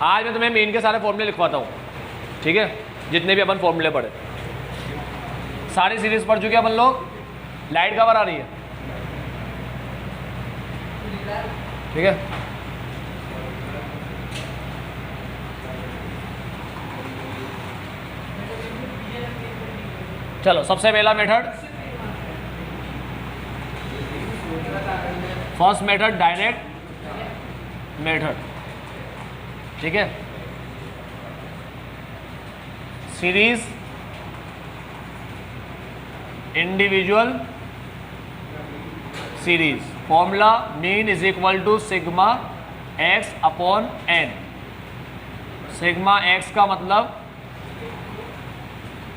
आज मैं तुम्हें मीन के सारे फॉर्मूले लिखवाता हूँ, ठीक है, जितने भी अपन फॉर्मूले पढ़े। सारी सीरीज पढ़ चुके अपन लोग। लाइट कवर आ रही है, ठीक है। चलो सबसे पहला method, first method direct method, ठीक है। Series individual series, formula mean is equal to sigma X upon N. Sigma X का मतलब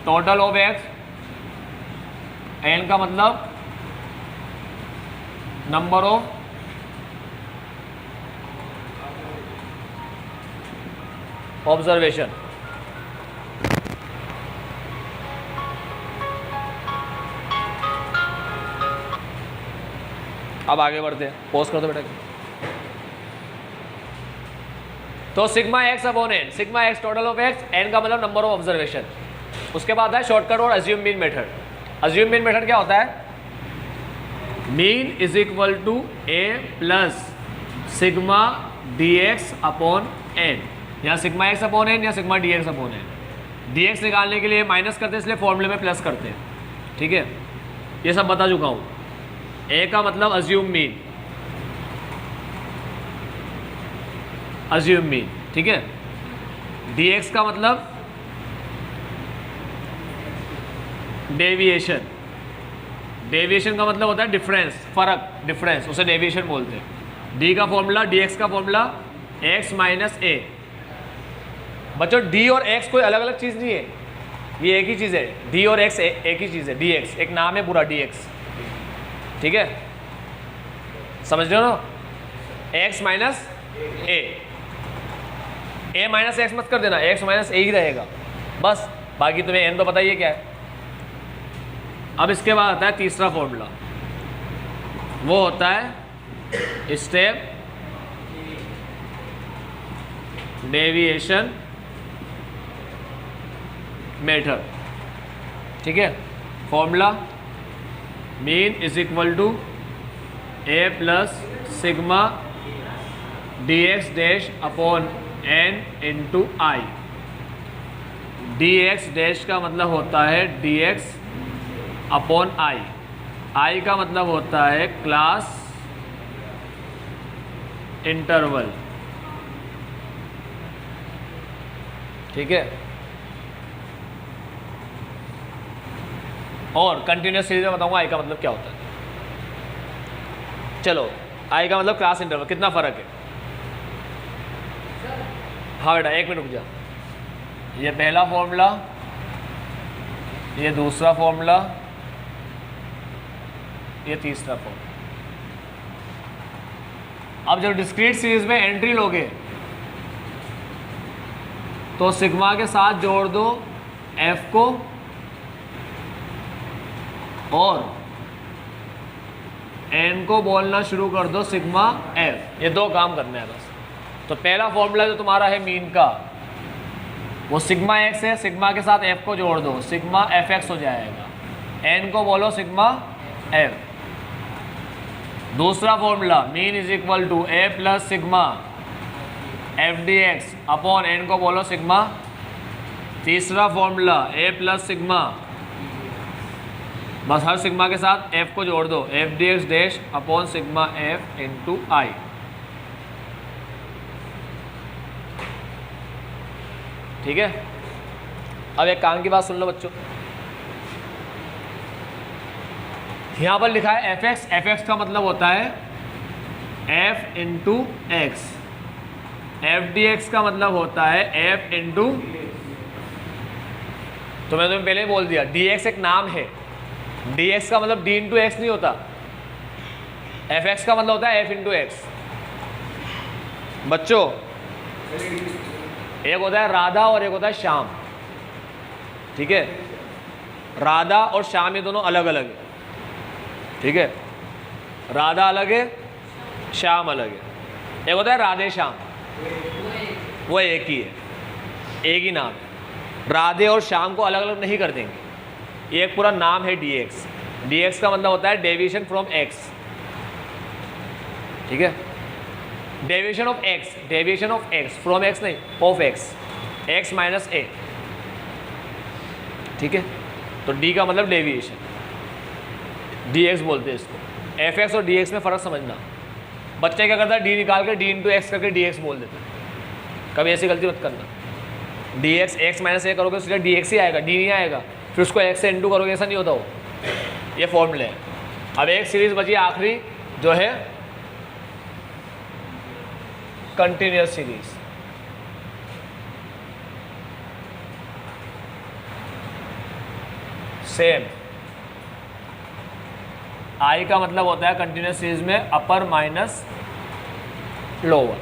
टोटल ऑफ एक्स, एन का मतलब नंबर ऑफ ऑब्जर्वेशन। अब आगे बढ़ते हैं, पॉज कर दो बेटा। तो sigma X upon N, sigma X total of X, N का मतलब नंबर ऑफ ऑब्जर्वेशन। उसके बाद है शॉर्टकट और assumed mean method. Assumed mean method क्या होता है? Mean is equal to A plus sigma D X upon N, या सिग्मा एक्स अपॉन एन या sigma D X upon N. D X निकालने के लिए माइनस करते हैं, इसलिए फॉर्मूले में प्लस करते हैं, ठीक है। ये सब बता चुका हूँ। ए का मतलब अज्यूम मीन, अज्यूम मीन, ठीक है। डी एक्स का मतलब डेविएशन, डेविएशन का मतलब होता है डिफरेंस, फर्क, डिफरेंस, उसे डेविएशन बोलते हैं। डी का फॉर्मूला, डी एक्स का फॉर्मूला एक्स माइनस ए। बच्चों डी और एक्स कोई अलग अलग चीज़ नहीं है, ये एक ही चीज़ है। डी और एक्स एक ही चीज़ है। डी एक्स एक नाम है पूरा, डी एक्स, ठीक है, समझ रहे हो ना। एक्स माइनस ए माइनस एक्स मत कर देना, एक्स माइनस ए ही रहेगा बस। बाकी तुम्हें एन तो बताइए क्या है। अब इसके बाद आता है तीसरा फॉर्मूला, वो होता है स्टेप डेविएशन मेथड, ठीक है। Formula mean is equal to A plus sigma D X dash upon N into I. D X dash का मतलब होता है D X upon I. I का मतलब होता है क्लास इंटरवल, ठीक है। और कंटिन्यूस सीरीज में बताऊंगा आई का मतलब क्या होता है। चलो, आई का मतलब क्लास इंटरवल, कितना फर्क है। हाँ बेटा एक मिनट रुक जा। ये पहला फॉर्मूला, ये दूसरा फॉर्मूला, ये तीसरा फॉर्मूला। अब जब डिस्क्रीट सीरीज में एंट्री लोगे तो सिग्मा के साथ जोड़ दो एफ को और एन को बोलना शुरू कर दो सिग्मा एफ। ये दो काम करने हैं बस। तो पहला फॉर्मूला जो तुम्हारा है मीन का, वो सिग्मा एक्स है, सिग्मा के साथ एफ को जोड़ दो, सिग्मा एफ एक्स हो जाएगा। एन को बोलो सिग्मा एफ। दूसरा formula mean is equal to A plus sigma F D X upon N को बोलो सिग्मा। तीसरा फॉर्मूला ए प्लस सिग्मा, बस हर सिग्मा के साथ एफ को जोड़ दो, F D X dash upon sigma F into I. ठीक है। अब एक काम की बात सुन लो बच्चों, यहाँ पर लिखा है एफ एक्स। एफ एक्स का मतलब होता है F into x. F D x का मतलब होता है एफ इंटू, तो मैं तुम्हें पहले ही बोल दिया डी एक्स एक नाम है। डी एक्स का मतलब डी इंटू एक्स नहीं होता। एफ एक्स का मतलब होता है एफ इंटू एक्स। बच्चों एक होता है राधा और एक होता है श्याम, ठीक है। राधा और श्याम ये दोनों अलग अलग है, ठीक है। राधा अलग है, श्याम अलग है। एक होता है राधे श्याम, वो एक ही है, एक ही नाम है। राधे और श्याम को अलग अलग नहीं कर देंगे, एक पूरा नाम है dx। dx का मतलब होता है डेविएशन फ्रॉम x, ठीक है, deviation of x, deviation of x from x नहीं, of x, x minus a, ठीक है। तो d का मतलब डेविएशन, dx बोलते हैं इसको। fx और dx में फ़र्क समझना। बच्चे क्या करता है, d निकाल कर d इंटू एक्स करके dx बोल देते हैं, कभी ऐसी गलती मत करना। dx x माइनस a करोगे तो सीधा dx ही आएगा, d नहीं आएगा, फिर उसको x से इंटू करोगे, ऐसा नहीं होता वो, ये फॉर्मूला है। अब एक सीरीज बची आखिरी जो है कंटिन्यूअस सीरीज। सेम आई का मतलब होता है कंटिन्यूअस सीरीज में अपर माइनस लोअर,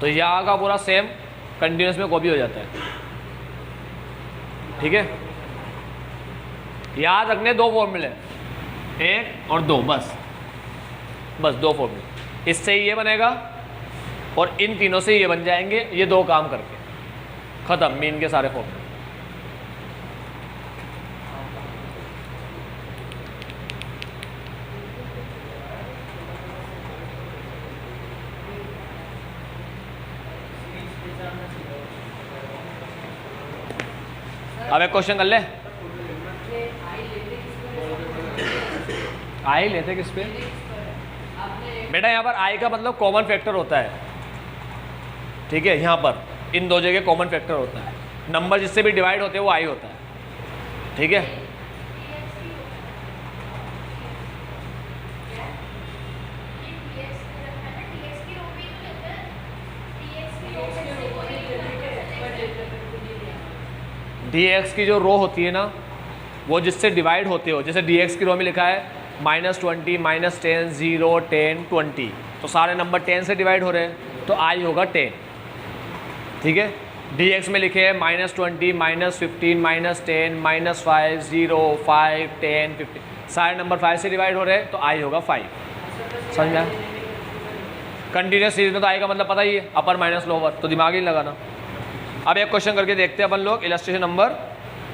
तो यहाँ का पूरा सेम कंटिन्यूअस में कॉपी हो जाता है, ठीक है। याद रखने दो फॉर्मूले, एक और दो, बस दो फॉर्मूले। इससे ये बनेगा और इन तीनों से ये बन जाएंगे, ये दो काम करके खत्म मीन के सारे फॉर्मूले। अब एक क्वेश्चन कर ले, आई लेते किस पे बेटा, यहाँ पर आई का मतलब कॉमन फैक्टर होता है, ठीक है। यहाँ पर इन दो जगह कॉमन फैक्टर होता है, नंबर जिससे भी डिवाइड होते हैं वो आई होता है, ठीक है। dx की जो रो होती है ना, वो जिससे डिवाइड होते हो, जैसे dx की रो में लिखा है -20, -10, 0, 10, 20, तो सारे नंबर 10 से डिवाइड हो रहे हैं, तो i होगा 10, ठीक है। dx में लिखे हैं -20, -15, -10, -5, 0, 5, 10, 15, सारे नंबर 5 से डिवाइड हो रहे हैं, तो i होगा 5। समझ में? कंटिन्यूस सीरीज में तो i का मतलब पता ही है, अपर माइनस लोअर, तो दिमाग ही लगाना। अब एक क्वेश्चन करके देखते हैं अपन लोग, इलस्ट्रेशन नंबर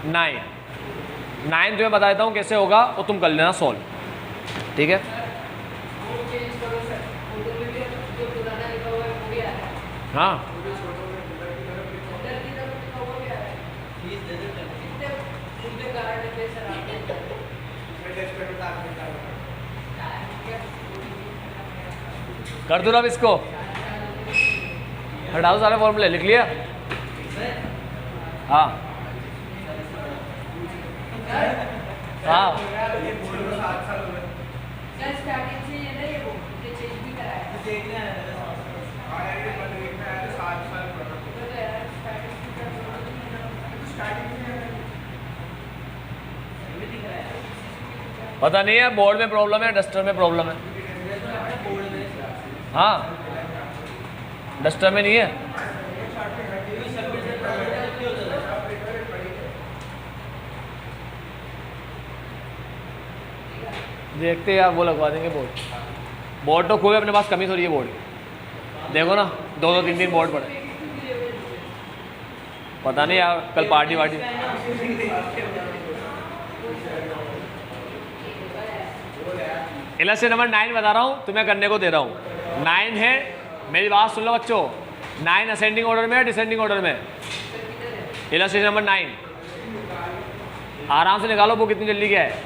9 तुम्हें बता देता हूँ कैसे होगा, वो तुम कर लेना सॉल्व, ठीक है। हाँ कर दो ना, अब इसको हटा दो, सारे फॉर्मूले लिख लिया। हाँ हाँ पता नहीं है, बोर्ड में प्रॉब्लम है, डस्टर में प्रॉब्लम है। हाँ डस्टर में नहीं है। देखते हैं यार, वो लगवा देंगे बोर्ड तो खूब है अपने पास, कमी थोड़ी है बोर्ड, देखो ना 2-3 बोर्ड पड़े। पता नहीं यार, कल पार्टी वार्टी। इलस्ट्रेशन नंबर 9 बता रहा हूँ, तुम्हें करने को दे रहा हूँ। 9 है, मेरी बात सुन लो बच्चों, 9 असेंडिंग ऑर्डर में है डिसेंडिंग ऑर्डर में? इलस्ट्रेशन नंबर 9 आराम से निकालो, वो कितनी जल्दी क्या है।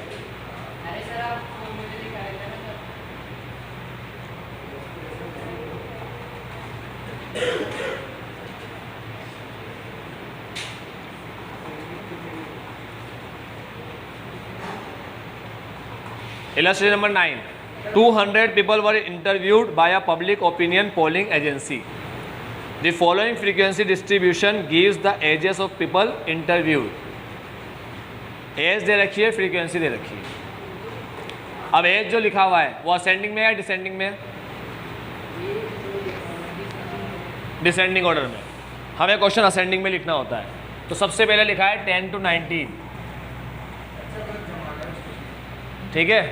Illustration number 9. 200 people were interviewed by a public opinion polling agency. The following frequency distribution gives the ages of people interviewed. Age दे रखी है, फ्रीक्वेंसी दे रखी है। अब एज जो लिखा हुआ है वो असेंडिंग में है डिसेंडिंग में? डिसेंडिंग ऑर्डर में। हमें क्वेश्चन असेंडिंग में लिखना होता है, तो सबसे पहले लिखा है 10 to 19, ठीक है।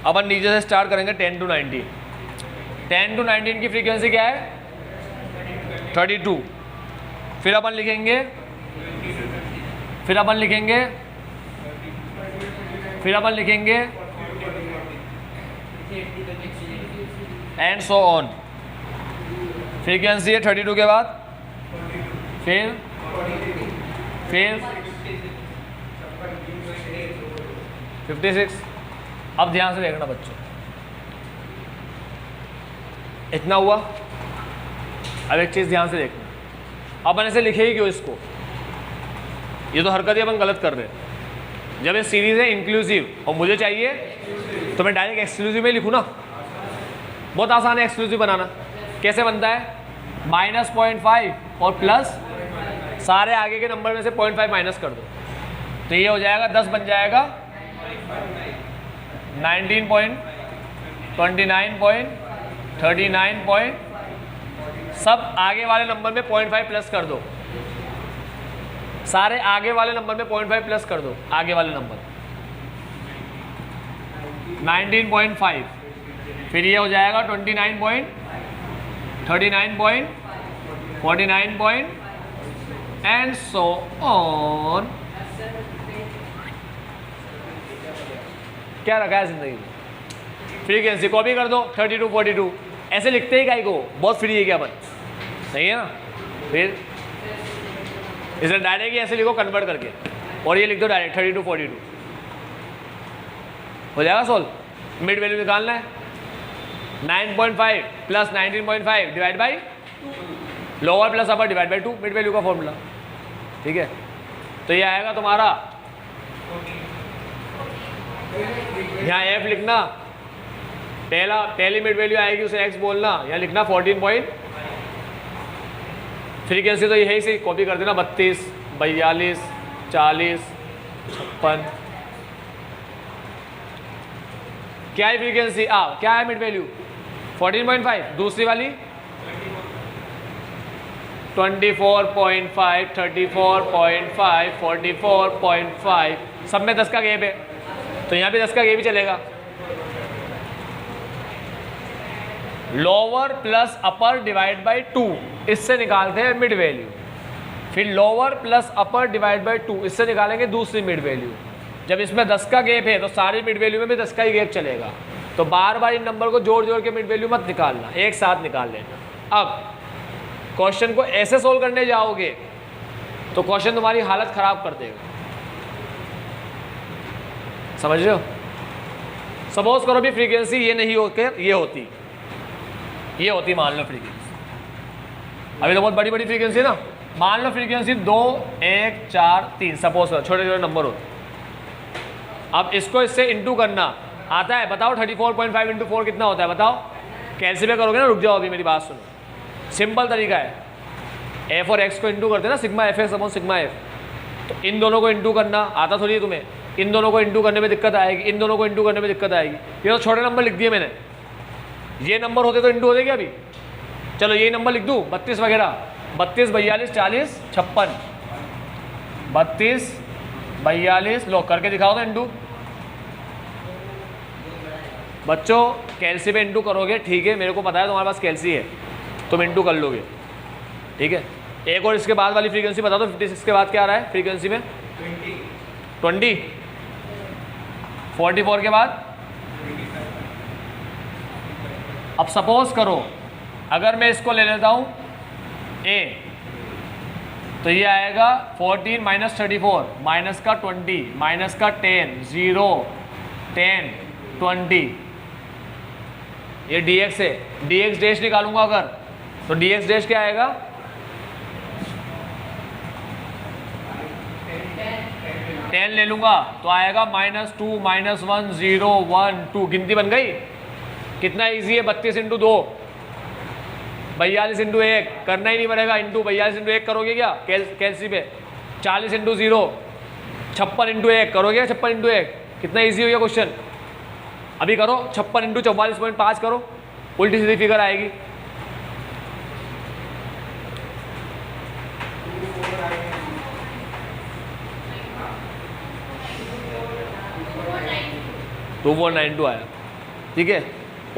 अपन नीचे से स्टार्ट करेंगे 10 to 19। 10 to 19 की फ्रीक्वेंसी क्या है? 32। फिर अपन लिखेंगे एंड सो ऑन। फ्रीक्वेंसी है 32 के बाद फिर 56। अब ध्यान से देखना बच्चों, इतना हुआ। अब एक चीज़ ध्यान से देखना, अपन ऐसे लिखे ही क्यों इसको? ये तो हरकत ही अपन गलत कर रहे हैं। जब ये सीरीज है इंक्लूसिव और मुझे चाहिए तो मैं डायरेक्ट एक्सक्लूसिव में लिखूँ ना। बहुत आसान है एक्सक्लूसिव बनाना। कैसे बनता है? -0.5 और प्लस सारे आगे के नंबर में से 0.5 माइनस कर दो, तो ये हो जाएगा 10 बन जाएगा 19.29.39. सब आगे वाले नंबर में 0.5 प्लस कर दो, सारे आगे वाले नंबर में 0.5 प्लस कर दो। आगे वाले नंबर 19.5, फिर ये हो जाएगा 29.39.49. And so on. क्या रखा है जिंदगी में? फ्रीक्वेंसी कॉपी कर दो 32 42। ऐसे लिखते ही काई को, बहुत फ्री है क्या अपन? सही है ना? फिर इसे डायरेक्ट ही ऐसे लिखो कन्वर्ट करके, और ये लिख दो डायरेक्ट 32 42। हो जाएगा सोल्व। मिड वैल्यू निकालना है 9.5 plus 19.5 divide by lower plus upper divide by 2, mid value का फॉर्मूला। ठीक है, तो ये आएगा तुम्हारा, यहाँ एफ लिखना, पहली मिड वैल्यू आएगी उसे एक्स बोलना, यहाँ लिखना 14 पॉइंट। फ्रीक्वेंसी तो यही से कॉपी कर देना 32 42 40 56। क्या है फ्रीक्वेंसी? क्या है मिड वैल्यू? 14.5। दूसरी वाली 24.5 34.5 44.5, सब में 10 का गैप है, तो यहाँ भी 10 का गैप ही चलेगा। Lower plus upper divide by 2, इससे निकालते हैं मिड वैल्यू। फिर lower plus upper divide by 2, इससे निकालेंगे दूसरी मिड वैल्यू। जब इसमें 10 का गैप है तो सारी मिड वैल्यू में भी 10 का ही गैप चलेगा। तो बार बार इन नंबर को जोड़ जोड़ के मिड वैल्यू मत निकालना, एक साथ निकाल लेना। अब क्वेश्चन को ऐसे सोल्व करने जाओगे तो क्वेश्चन तुम्हारी हालत खराब कर देगा। समझ रहे हो? सपोज करो भी फ्रीक्वेंसी ये नहीं होकर ये होती मान लो फ्रीक्वेंसी, अभी तो बहुत बड़ी बड़ी फ्रीक्वेंसी है ना। मान लो फ्रीक्वेंसी 2 1 4 3 सपोज करो, छोटे छोटे नंबर होते। अब इसको इससे इंटू करना आता है? बताओ 34.5 इंटू 4 कितना होता है? बताओ। कैसे भी करोगे ना, रुक जाओ अभी मेरी बात सुनो। सिंपल तरीका है, एफ और एक्स को इंटू करते हैं ना, sigma F x upon sigma F. तो इन दोनों को इंटू करना आता थोड़ी है तुम्हें, इन दोनों को इंटू करने में दिक्कत आएगी, इन दोनों को इंटू करने में दिक्कत आएगी। ये तो छोटे नंबर लिख दिए मैंने, ये नंबर होते तो इंटू होते क्या अभी? चलो यही नंबर लिख दूँ 32 वगैरह, 32 42 40 56, 32 42 लो करके दिखाओ तो इंटू। बच्चों कैलसी पे इंटू करोगे, ठीक है, मेरे को पता है तुम्हारे पास कैलसी है, तुम इंटू कर लोगे, ठीक है। एक और इसके बाद वाली फ्रीक्वेंसी बता दो, 56 के बाद क्या आ रहा है फ्रीक्वेंसी में? 20 44 के बाद। अब सपोज करो अगर मैं इसको ले लेता हूँ ए, तो ये आएगा 14 माइनस 34 माइनस का 20 माइनस का 10 0 10 20। ये dx है, dx डैश निकालूंगा अगर तो dx डैश क्या आएगा? 10 ले लूंगा तो आएगा -2 -1 0 1 2। गिनती बन गई। कितना इजी है? 32 इंटू 2 42 इंटू 1 करना ही नहीं पड़ेगा, इंटू 42 इंटू 1 करोगे क्या कैलसी पे? 40 इंटू 0 56 इंटू 1 करोगे, 56 इंटू 1 कितना इजी हो गया क्वेश्चन। अभी करो 56 इंटू 44.5 करो, उल्टी सीधी फिगर आएगी। तो 492 आया, ठीक है।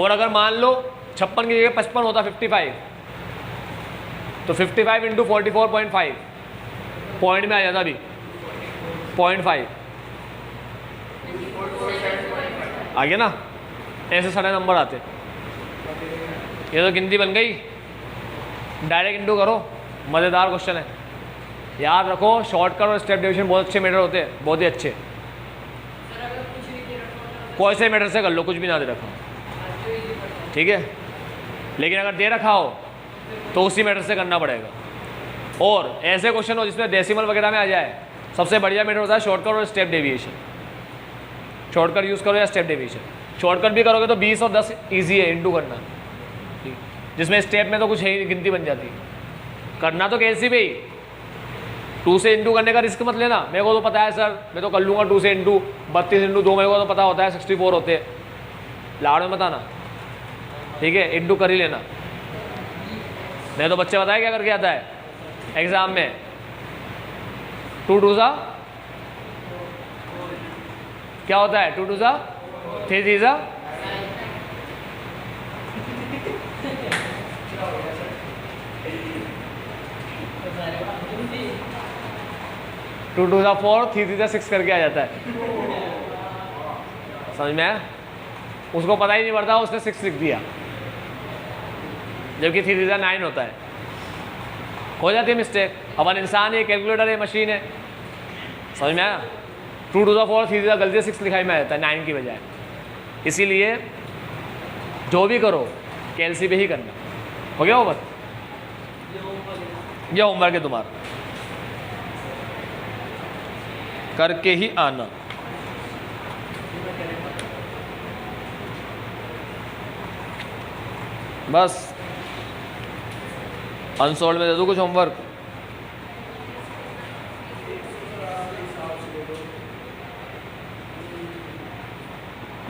और अगर मान लो 56 की जगह 55 होता 55, तो 55 इंटू 44.5 पॉइंट में आ जाता अभी 0.5 आ गया ना। ऐसे सारे नंबर आते। ये तो गिनती बन गई, डायरेक्ट इंटू करो। मज़ेदार क्वेश्चन है, याद रखो। शॉर्टकट और स्टेप डिवीजन बहुत अच्छे मेथड होते हैं, बहुत ही अच्छे। कोई से मेथड से कर लो, कुछ भी ना दे रखा, ठीक है। लेकिन अगर दे रखा हो तो उसी मेथड से करना पड़ेगा। और ऐसे क्वेश्चन हो जिसमें डेसिमल वगैरह में आ जाए, सबसे बढ़िया मेथड होता है शॉर्टकट और स्टेप डेविएशन। शॉर्टकट यूज़ करो या स्टेप डेविएशन। शॉर्टकट भी करोगे तो 20 और 10 ईजी है इंटू करना, जिसमें स्टेप में तो कुछ है ही, गिनती बन जाती है। करना तो कैसी भी 2 से इंटू करने का रिस्क मत लेना। मेरे को तो पता है सर, मैं तो कर लूँगा 2 से इंटू, 32 इंटू 2 मेरे को तो पता होता है 64 होते, लाड़ में बताना, ठीक है। इंटू कर ही लेना। नहीं तो बच्चे बताए क्या करके आता है एग्जाम में, 2 2 सा क्या होता है, 2 2 सा 3 3 सा 2 2 सा 4 3 3 सा 6 करके आ जाता है। समझ में आया? उसको पता ही नहीं पड़ता, उसने 6 लिख दिया, जबकि 3 3 सा 9 होता है। हो जाती है मिस्टेक। अपन इंसान है, कैलकुलेटर है, मशीन है। समझ में आया? 2 2 सा 4 3 3 सा गलती से 6 लिखाई में आ जाता है 9 की बजाय। इसीलिए जो भी करो कैलसी पे ही करना। हो गया होमवर्क? ये होमवर्क है तुम्हारा, करके ही आना। बस अनसोल्ड में दे दूँ कुछ होमवर्क?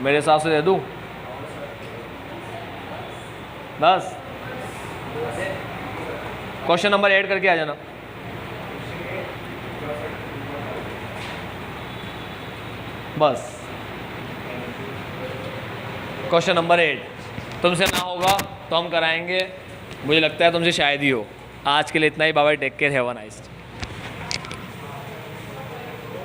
मेरे हिसाब से दे दूँ बस। क्वेश्चन नंबर 8 करके आ जाना। बस क्वेश्चन नंबर 8 तुमसे ना होगा तो हम कराएंगे, मुझे लगता है तुमसे शायद ही हो। आज के लिए इतना ही। Bye bye, take care, have a nice day.